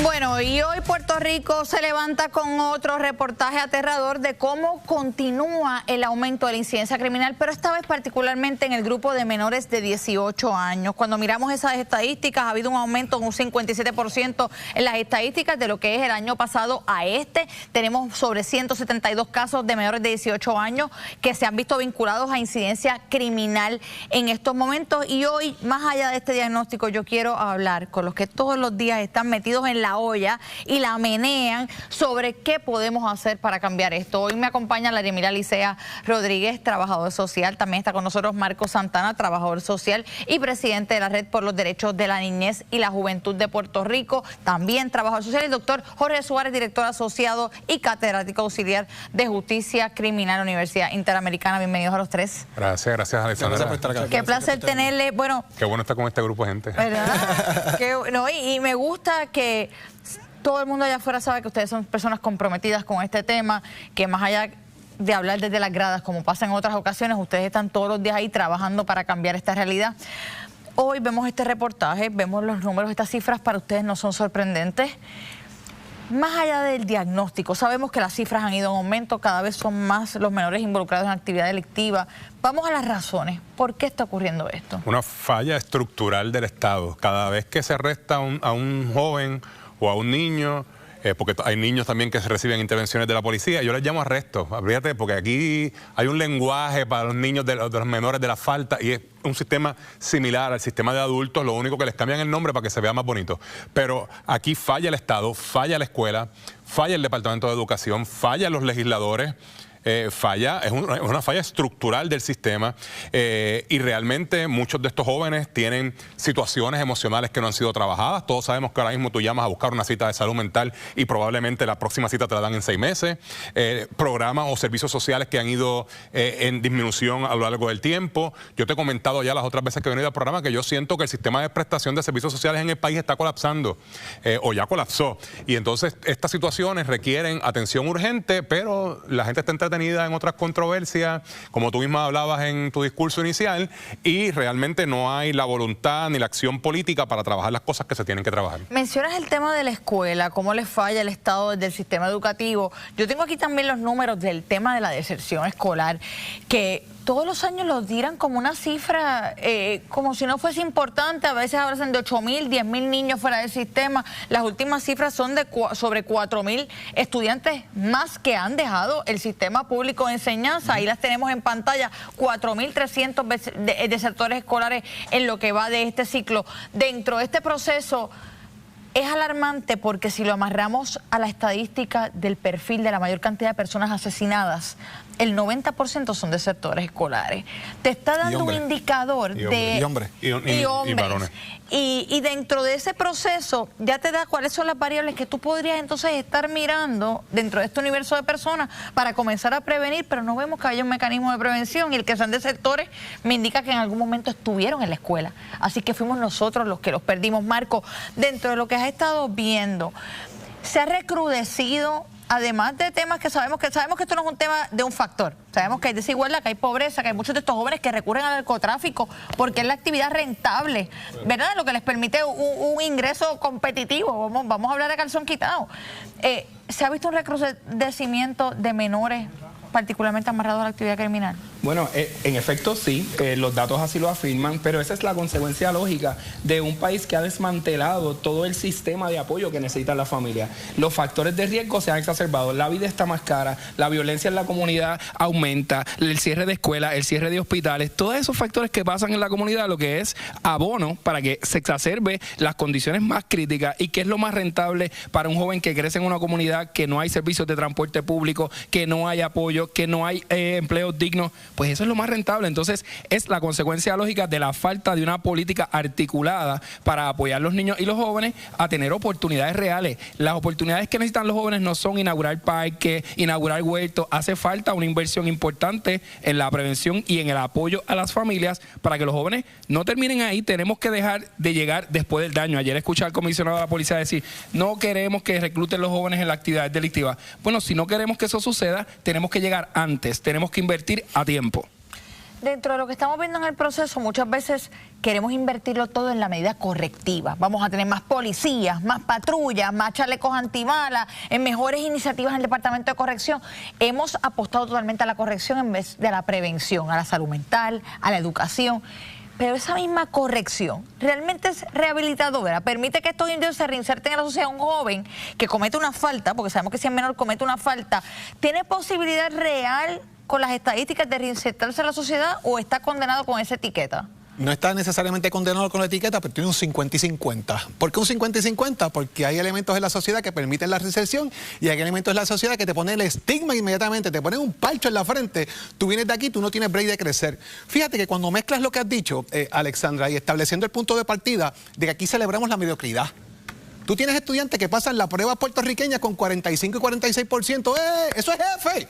Bueno, y hoy Puerto Rico se levanta con otro reportaje aterrador de cómo continúa el aumento de la incidencia criminal, pero esta vez particularmente en el grupo de menores de 18 años. Cuando miramos esas estadísticas, ha habido un aumento de un 57% en las estadísticas de lo que es el año pasado a este. Tenemos sobre 172 casos de menores de 18 años que se han visto vinculados a incidencia criminal en estos momentos. Y hoy, más allá de este diagnóstico, yo quiero hablar con los que todos los días están metidos en la olla y la menean sobre qué podemos hacer para cambiar esto. Hoy me acompaña la Emilia Licea Rodríguez, trabajador social. También está con nosotros Marco Santana, trabajador social y presidente de la Red por los Derechos de la Niñez y la Juventud de Puerto Rico, también trabajador social. El doctor Jorge Suárez, director asociado y catedrático auxiliar de Justicia Criminal, Universidad Interamericana. Bienvenidos a los tres. Gracias, Alexandra. Qué placer tenerle. Bueno, qué bueno estar con este grupo de gente. ¿Verdad? y me gusta que todo el mundo allá afuera sabe que ustedes son personas comprometidas con este tema, que más allá de hablar desde las gradas, como pasa en otras ocasiones, ustedes están todos los días ahí trabajando para cambiar esta realidad. Hoy vemos este reportaje, vemos los números, estas cifras para ustedes no son sorprendentes. Más allá del diagnóstico, sabemos que las cifras han ido en aumento, cada vez son más los menores involucrados en actividad delictiva. Vamos a las razones. ¿Por qué está ocurriendo esto? Una falla estructural del Estado. Cada vez que se arresta a un joven o a un niño, porque hay niños también que reciben intervenciones de la policía, yo les llamo arrestos, fíjate, porque aquí hay un lenguaje para los niños de los menores de la falta y es un sistema similar al sistema de adultos, lo único que les cambian el nombre para que se vea más bonito. Pero aquí falla el Estado, falla la escuela, falla el Departamento de Educación, fallan los legisladores. Es una falla estructural del sistema y realmente muchos de estos jóvenes tienen situaciones emocionales que no han sido trabajadas. Todos sabemos que ahora mismo tú llamas a buscar una cita de salud mental y probablemente la próxima cita te la dan en 6 meses. Programas o servicios sociales que han ido en disminución a lo largo del tiempo. Yo te he comentado ya las otras veces que he venido al programa que yo siento que el sistema de prestación de servicios sociales en el país está colapsando o ya colapsó. Y entonces estas situaciones requieren atención urgente, pero la gente está entretenida en otras controversias, como tú misma hablabas en tu discurso inicial, y realmente no hay la voluntad ni la acción política para trabajar las cosas que se tienen que trabajar. Mencionas el tema de la escuela, cómo le falla el Estado desde el sistema educativo. Yo tengo aquí también los números del tema de la deserción escolar, que todos los años los tiran como una cifra, como si no fuese importante. A veces hablan de 8.000, 10.000 niños fuera del sistema. Las últimas cifras son de sobre 4.000 estudiantes más que han dejado el sistema público de enseñanza. Ahí las tenemos en pantalla, 4.300 desertores escolares en lo que va de este ciclo. Dentro de este proceso es alarmante porque si lo amarramos a la estadística del perfil de la mayor cantidad de personas asesinadas, el 90% son desertores escolares. Te está dando un indicador de hombres y varones. Y dentro de ese proceso ya te da cuáles son las variables que tú podrías entonces estar mirando dentro de este universo de personas para comenzar a prevenir, pero no vemos que haya un mecanismo de prevención, y el que sean desertores me indica que en algún momento estuvieron en la escuela. Así que fuimos nosotros los que los perdimos. Marco, dentro de lo que has estado viendo, ¿se ha recrudecido? Además de temas que sabemos que esto no es un tema de un factor. Sabemos que hay desigualdad, que hay pobreza, que hay muchos de estos jóvenes que recurren al narcotráfico porque es la actividad rentable, ¿verdad? Lo que les permite un ingreso competitivo. Vamos a hablar de calzón quitado. ¿Se ha visto un recrudecimiento de menores particularmente amarrados a la actividad criminal? Bueno, en efecto sí, los datos así lo afirman, pero esa es la consecuencia lógica de un país que ha desmantelado todo el sistema de apoyo que necesita la familia. Los factores de riesgo se han exacerbado, la vida está más cara, la violencia en la comunidad aumenta, el cierre de escuelas, el cierre de hospitales, todos esos factores que pasan en la comunidad, lo que es abono para que se exacerbe las condiciones más críticas y que es lo más rentable para un joven que crece en una comunidad que no hay servicios de transporte público, que no hay apoyo, que no hay empleos dignos. Pues eso es lo más rentable. Entonces es la consecuencia lógica de la falta de una política articulada para apoyar a los niños y los jóvenes a tener oportunidades reales. Las oportunidades que necesitan los jóvenes no son inaugurar parques, inaugurar huertos. Hace falta una inversión importante en la prevención y en el apoyo a las familias para que los jóvenes no terminen ahí. Tenemos que dejar de llegar después del daño. Ayer escuché al comisionado de la policía decir, no queremos que recluten los jóvenes en la actividad delictiva. Bueno, si no queremos que eso suceda, tenemos que llegar antes, tenemos que invertir a tiempo. Dentro de lo que estamos viendo en el proceso, muchas veces queremos invertirlo todo en la medida correctiva. Vamos a tener más policías, más patrullas, más chalecos antibalas, en mejores iniciativas en el Departamento de Corrección. Hemos apostado totalmente a la corrección en vez de a la prevención, a la salud mental, a la educación. Pero esa misma corrección realmente es rehabilitadora, permite que estos individuos se reinserten en la sociedad. Un joven que comete una falta, porque sabemos que si es menor comete una falta, ¿tiene posibilidad real con las estadísticas de reinsertarse en la sociedad o está condenado con esa etiqueta? No está necesariamente condenado con la etiqueta, pero tiene un 50 y 50. ¿Por qué un 50 y 50? Porque hay elementos en la sociedad que permiten la reinserción y hay elementos en la sociedad que te ponen el estigma inmediatamente, te ponen un parcho en la frente. Tú vienes de aquí, tú no tienes break de crecer. Fíjate que cuando mezclas lo que has dicho, Alexandra, y estableciendo el punto de partida de que aquí celebramos la mediocridad. Tú tienes estudiantes que pasan la prueba puertorriqueña con 45 y 46%. ¡Eso es jefe!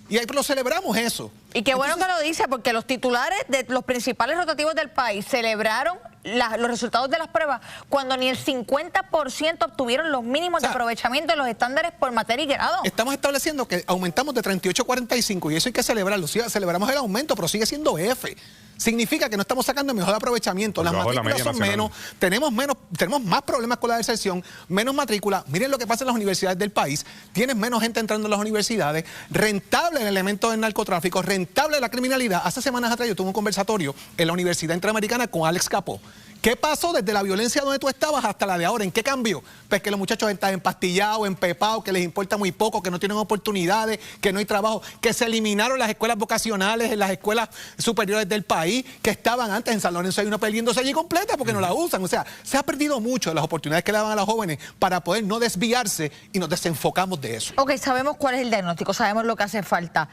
Y ahí lo celebramos eso. Y qué bueno que lo dice, porque los titulares de los principales rotativos del país celebraron los resultados de las pruebas cuando ni el 50% obtuvieron los mínimos de aprovechamiento de los estándares por materia y grado. Estamos estableciendo que aumentamos de 38 a 45 y eso hay que celebrarlo. Sí, celebramos el aumento, pero sigue siendo F. Significa que no estamos sacando el mejor aprovechamiento. Las matrículas son menos, tenemos más problemas con la deserción, menos matrícula. Miren lo que pasa en las universidades del país. Tienes menos gente entrando en las universidades, rentable el elemento del narcotráfico, rentable la criminalidad. Hace semanas atrás yo tuve un conversatorio en la Universidad Interamericana con Alex Capó. ¿Qué pasó desde la violencia donde tú estabas hasta la de ahora? ¿En qué cambió? Pues que los muchachos están empastillados, empepados, que les importa muy poco, que no tienen oportunidades, que no hay trabajo, que se eliminaron las escuelas vocacionales en las escuelas superiores del país, que estaban antes en San Lorenzo hay una perdiéndose allí completa porque no la usan. O sea, se ha perdido mucho de las oportunidades que le daban a los jóvenes para poder no desviarse y nos desenfocamos de eso. Ok, sabemos cuál es el diagnóstico, sabemos lo que hace falta.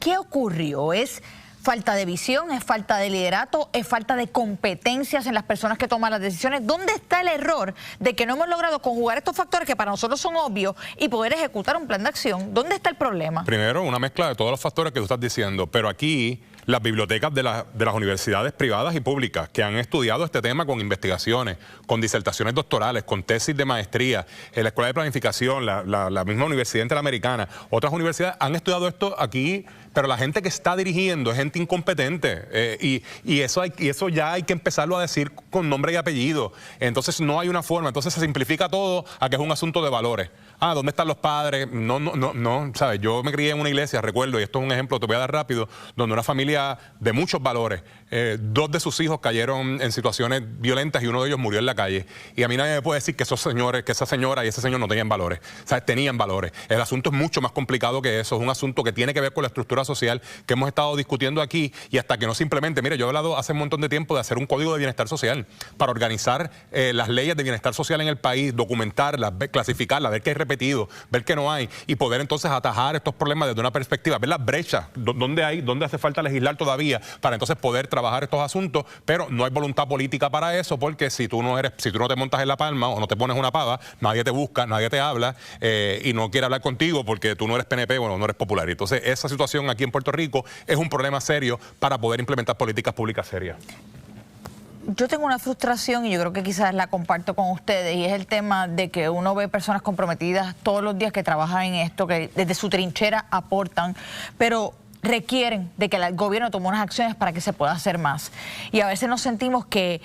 ¿Qué ocurrió? ¿Es falta de visión, es falta de liderato, es falta de competencias en las personas que toman las decisiones? ¿Dónde está el error de que no hemos logrado conjugar estos factores que para nosotros son obvios y poder ejecutar un plan de acción? ¿Dónde está el problema? Primero, una mezcla de todos los factores que tú estás diciendo, pero aquí las bibliotecas de las universidades privadas y públicas que han estudiado este tema con investigaciones, con disertaciones doctorales, con tesis de maestría, en la Escuela de Planificación, la misma Universidad Interamericana, otras universidades han estudiado esto aquí, pero la gente que está dirigiendo es gente incompetente y eso ya hay que empezarlo a decir con nombre y apellido. Entonces no hay una forma, entonces se simplifica todo a que es un asunto de valores. Ah, ¿dónde están los padres? No, ¿sabes? Yo me crié en una iglesia, recuerdo, y esto es un ejemplo, te voy a dar rápido, donde una familia de muchos valores, 2 de sus hijos cayeron en situaciones violentas y uno de ellos murió en la calle. Y a mí nadie me puede decir que esos señores, que esa señora y ese señor no tenían valores. ¿Sabes? Tenían valores. El asunto es mucho más complicado que eso, es un asunto que tiene que ver con la estructura social que hemos estado discutiendo aquí y hasta que no simplemente, mire, yo he hablado hace un montón de tiempo de hacer un código de bienestar social para organizar las leyes de bienestar social en el país, documentarlas, clasificarlas, ver qué hay repetido, ver qué no hay y poder entonces atajar estos problemas desde una perspectiva, ver las brechas, dónde hace falta legislar todavía para entonces poder trabajar estos asuntos, pero no hay voluntad política para eso porque si tú no te montas en la palma o no te pones una pava, nadie te busca, nadie te habla y no quiere hablar contigo porque tú no eres PNP, no eres popular. Entonces esa situación aquí en Puerto Rico es un problema serio para poder implementar políticas públicas serias. Yo tengo una frustración y yo creo que quizás la comparto con ustedes y es el tema de que uno ve personas comprometidas todos los días que trabajan en esto, que desde su trinchera aportan, pero requieren de que el gobierno tome unas acciones para que se pueda hacer más. Y a veces nos sentimos que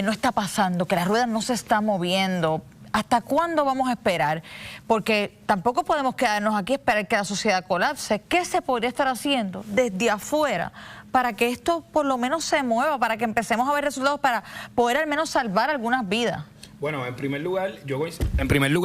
no está pasando, que la rueda no se está moviendo. ¿Hasta cuándo vamos a esperar? Porque tampoco podemos quedarnos aquí a esperar que la sociedad colapse. ¿Qué se podría estar haciendo desde afuera para que esto por lo menos se mueva, para que empecemos a ver resultados, para poder al menos salvar algunas vidas? Bueno, en primer lugar,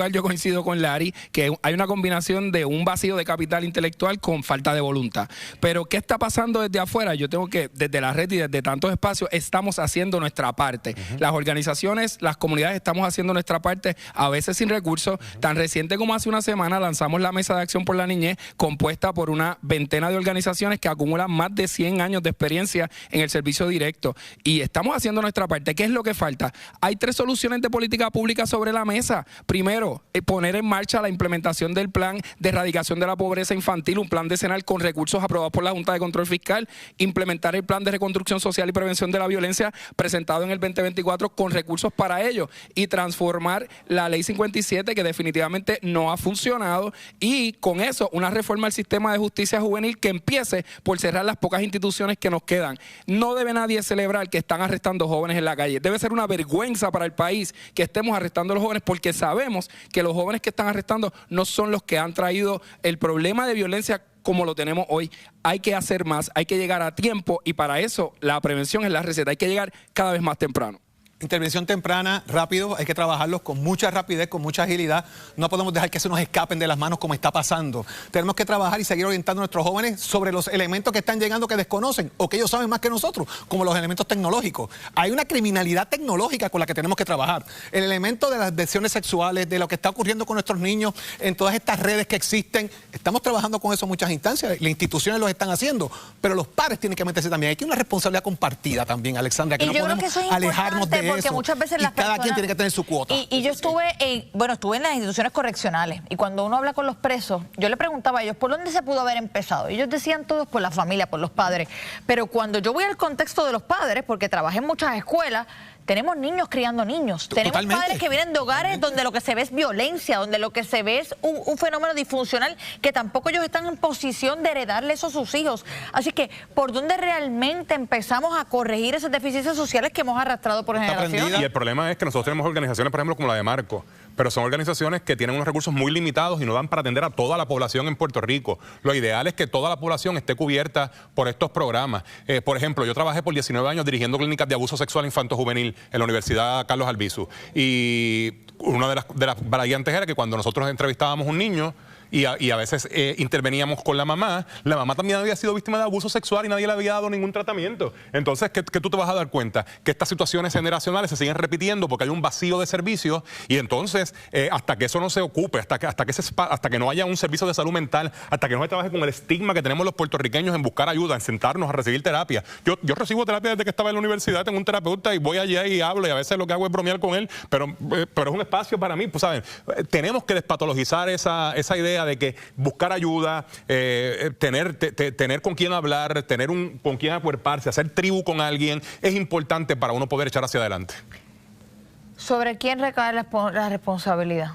yo coincido con Larry que hay una combinación de un vacío de capital intelectual con falta de voluntad. Pero ¿qué está pasando desde afuera? Yo tengo que, desde la red y desde tantos espacios, estamos haciendo nuestra parte. Las organizaciones, las comunidades estamos haciendo nuestra parte, a veces sin recursos. Tan reciente como hace una semana lanzamos la Mesa de Acción por la Niñez, compuesta por una veintena de organizaciones que acumulan más de 100 años de experiencia en el servicio directo. Y estamos haciendo nuestra parte. ¿Qué es lo que falta? Hay 3 soluciones de política política pública sobre la mesa. Primero, poner en marcha la implementación del plan de erradicación de la pobreza infantil, un plan decenal con recursos aprobados por la Junta de Control Fiscal, implementar el plan de reconstrucción social y prevención de la violencia presentado en el 2024 con recursos para ello y transformar la ley 57 que definitivamente no ha funcionado, y con eso una reforma al sistema de justicia juvenil que empiece por cerrar las pocas instituciones que nos quedan. No debe nadie celebrar que están arrestando jóvenes en la calle. Debe ser una vergüenza para el país que estemos arrestando a los jóvenes, porque sabemos que los jóvenes que están arrestando no son los que han traído el problema de violencia como lo tenemos hoy. Hay que hacer más, hay que llegar a tiempo, y para eso la prevención es la receta. Hay que llegar cada vez más temprano. Intervención temprana, rápido, hay que trabajarlos con mucha rapidez, con mucha agilidad. No podemos dejar que se nos escapen de las manos como está pasando. Tenemos que trabajar y seguir orientando a nuestros jóvenes sobre los elementos que están llegando que desconocen o que ellos saben más que nosotros, como los elementos tecnológicos. Hay una criminalidad tecnológica con la que tenemos que trabajar. El elemento de las adicciones sexuales, de lo que está ocurriendo con nuestros niños en todas estas redes que existen. Estamos trabajando con eso en muchas instancias. Las instituciones lo están haciendo, pero los padres tienen que meterse también. Hay que una responsabilidad compartida también, Alexandra, que no podemos alejarnos de porque muchas veces las cada quien tiene que tener su cuota. Y yo estuve en las instituciones correccionales, y cuando uno habla con los presos, yo le preguntaba a ellos por dónde se pudo haber empezado. Ellos decían todos por la familia, por los padres. Pero cuando yo voy al contexto de los padres, porque trabajé en muchas escuelas, tenemos niños criando niños. Tenemos padres que vienen de hogares donde lo que se ve es violencia, donde lo que se ve es un fenómeno disfuncional que tampoco ellos están en posición de heredarle eso a sus hijos. Así que, ¿por dónde realmente empezamos a corregir esas deficiencias sociales que hemos arrastrado por generaciones? Y el problema es que nosotros tenemos organizaciones, por ejemplo, como la de Marco, pero son organizaciones que tienen unos recursos muy limitados y no dan para atender a toda la población en Puerto Rico. Lo ideal es que toda la población esté cubierta por estos programas. Por ejemplo, yo trabajé por 19 años dirigiendo clínicas de abuso sexual infanto-juvenil en la Universidad Carlos Albizu. Y una de las variantes era que cuando nosotros entrevistábamos a un niño y a veces interveníamos con la mamá también había sido víctima de abuso sexual y nadie le había dado ningún tratamiento. Entonces, ¿qué tú te vas a dar cuenta? Que estas situaciones generacionales se siguen repitiendo porque hay un vacío de servicios, y entonces, hasta que eso no se ocupe, hasta que no haya un servicio de salud mental, hasta que no se trabaje con el estigma que tenemos los puertorriqueños en buscar ayuda, en sentarnos a recibir terapia. Yo recibo terapia desde que estaba en la universidad, tengo un terapeuta y voy allá y hablo, y a veces lo que hago es bromear con él, pero es un espacio para mí, pues, ¿saben? Tenemos que despatologizar esa idea de que buscar ayuda, tener con quién hablar, con quién acuerparse, hacer tribu con alguien, es importante para uno poder echar hacia adelante. ¿Sobre quién recae la responsabilidad?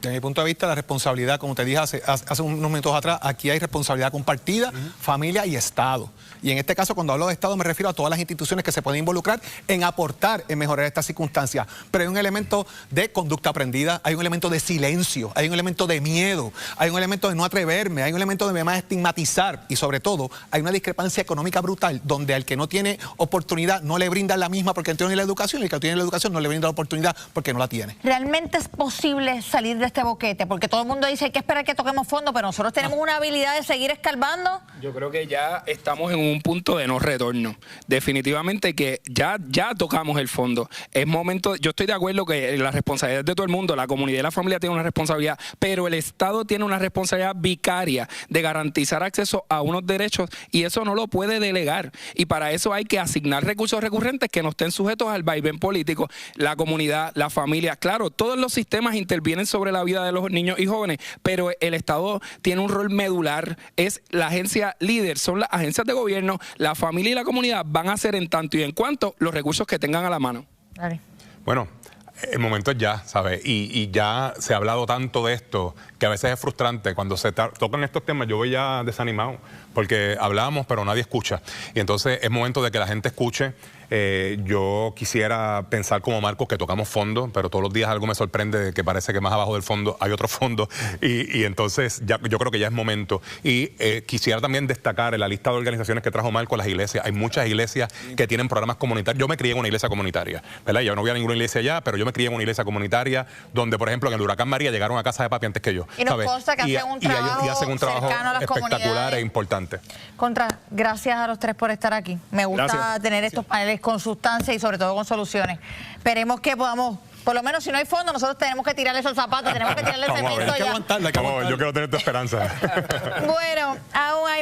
Desde mi punto de vista, la responsabilidad, como te dije hace unos minutos atrás, aquí hay responsabilidad compartida, familia y Estado. Y en este caso, cuando hablo de Estado, me refiero a todas las instituciones que se pueden involucrar en aportar, en mejorar estas circunstancias. Pero hay un elemento de conducta aprendida, hay un elemento de silencio, hay un elemento de miedo, hay un elemento de no atreverme, hay un elemento de más estigmatizar, y sobre todo, hay una discrepancia económica brutal, donde al que no tiene oportunidad no le brindan la misma porque no tiene la educación, y el que tiene la educación no le brinda la oportunidad porque no la tiene. ¿Realmente es posible salir de este boquete? Porque todo el mundo dice hay que esperar que toquemos fondo, pero nosotros tenemos una habilidad de seguir escarbando. Yo creo que ya estamos en un punto de no retorno. Definitivamente que ya tocamos el fondo. Es momento, yo estoy de acuerdo que la responsabilidad es de todo el mundo, la comunidad y la familia tienen una responsabilidad, pero el Estado tiene una responsabilidad vicaria de garantizar acceso a unos derechos, y eso no lo puede delegar. Y para eso hay que asignar recursos recurrentes que no estén sujetos al vaivén político. La comunidad, la familia, claro, todos los sistemas intervienen sobre la vida de los niños y jóvenes, pero el Estado tiene un rol medular, es la agencia líder, son las agencias de gobierno, la familia y la comunidad van a hacer en tanto y en cuanto los recursos que tengan a la mano. Dale. Bueno, el momento es ya, ¿sabes? Y ya se ha hablado tanto de esto que a veces es frustrante. Cuando se tocan estos temas yo voy ya desanimado, porque hablamos pero nadie escucha. Y entonces es momento de que la gente escuche. Yo quisiera pensar como Marcos que tocamos fondo, pero todos los días algo me sorprende de que parece que más abajo del fondo hay otro fondo, y entonces yo creo que ya es momento. Y quisiera también destacar en la lista de organizaciones que trajo Marcos las iglesias. Hay muchas iglesias que tienen programas comunitarios. Yo me crié en una iglesia comunitaria, ¿verdad? Yo no voy a ninguna iglesia allá, pero yo me crié en una iglesia comunitaria donde, por ejemplo, en el huracán María llegaron a Casa de Papi antes que yo. Y nos consta que hacen un trabajo espectacular e importante. Gracias a los tres por estar aquí. Me gusta tener estos paneles con sustancia y sobre todo con soluciones. Esperemos que podamos, por lo menos si no hay fondo, nosotros tenemos que tirarle esos zapatos, tenemos que tirarle cemento ya. Yo quiero tener tu esperanza. Bueno, aún hay